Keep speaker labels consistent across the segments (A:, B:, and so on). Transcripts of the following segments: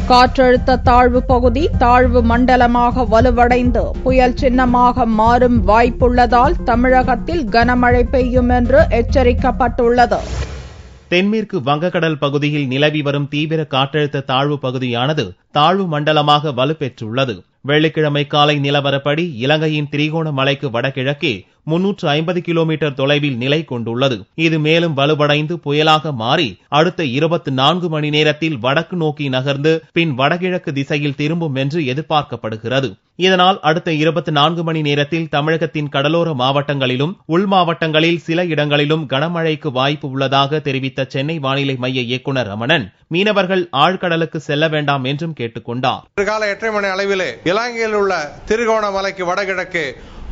A: காற்றழுத்த தாழ்வு பகுதி தாழ்வு மண்டலமாக வலுவடைந்து புயல் சின்னமாக மாறும் வாய்ப்புள்ளதால் தமிழகத்தில் கனமழை பெய்யும் என்று எச்சரிக்கப்பட்டுள்ளது.
B: தென்மேற்கு வங்கக்கடல் பகுதியில் நிலவி வரும் தீவிர காற்றழுத்த தாழ்வு பகுதியானது தாழ்வு மண்டலமாக வலுப்பெற்றுள்ளது. வெள்ளிக்கிழமை காலை நிலவரப்படி இலங்கையின் திரிகோணமலைக்கு வடகிழக்கே 350 கிலோமீட்டர் தொலைவில் நிலை கொண்டுள்ளது. இது மேலும் வலுவடைந்து புயலாக மாறி அடுத்த 24 மணி நேரத்தில் வடக்கு நோக்கி நகர்ந்து பின் வடகிழக்கு திசையில் திரும்பும் என்று எதிர்பார்க்கப்படுகிறது. இதனால் அடுத்த 24 மணி நேரத்தில் தமிழகத்தின் கடலோர மாவட்டங்களிலும் உள் மாவட்டங்களில் சில இடங்களிலும் கனமழைக்கு வாய்ப்பு உள்ளதாக தெரிவித்த சென்னை வானிலை மைய இயக்குநர் ரமணன் மீனவர்கள் ஆழ்கடலுக்கு செல்ல வேண்டாம் என்றும் கேட்டுக் கொண்டார்.
C: காலை 8 மணி அளவிலே இலங்கையில் உள்ள திரிகோணமலைக்கு வடகிழக்கு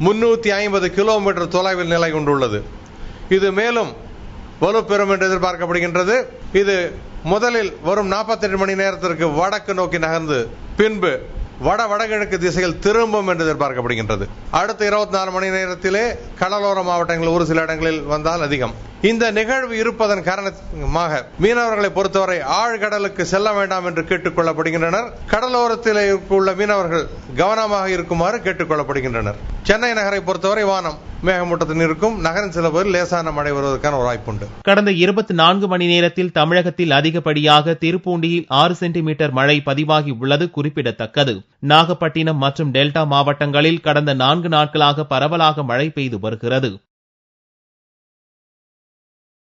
C: 350 கிலோமீட்டர் தொலைவில் நிலை கொண்டுள்ளது. இது மேலும் வலுப்பெறும் என்று எதிர்பார்க்கப்படுகின்றது. இது முதலில் வரும் 48 மணி நேரத்திற்கு வடக்கு நோக்கி நகர்ந்து பின்பு வடகிழக்கு திசையில் திரும்பும் என்று எதிர்பார்க்கப்படுகின்றது. அடுத்த 24 மணி நேரத்திலே கடலோர மாவட்டங்கள் ஒரு சில இடங்களில் வந்தால் அதிகம். இந்த நிகழ்வு இருப்பதன் காரணமாக மீனவர்களை பொறுத்தவரை ஆழ்கடலுக்கு செல்ல வேண்டாம் என்று கேட்டுக் கொள்ளப்படுகின்றனர். கடலோரத்தில் உள்ள மீனவர்கள் கவனமாக இருக்குமாறு கேட்டுக் கொள்ளப்படுகின்றனர். சென்னை நகரை பொறுத்தவரை வானம் மேகமூட்டத்துடன் இருக்கும். நகரின் சில பகுதியில் லேசான மழை வருவதற்கான ஒரு வாய்ப்புண்டு.
B: கடந்த 24 மணி நேரத்தில் தமிழகத்தில் அதிகப்படியாக திருப்பூண்டியில் 6 சென்டிமீட்டர் மழை பதிவாகி உள்ளது குறிப்பிடத்தக்கது. நாகப்பட்டினம் மற்றும் டெல்டா மாவட்டங்களில் கடந்த 4 நாட்களாக பரவலாக மழை பெய்து வருகிறது.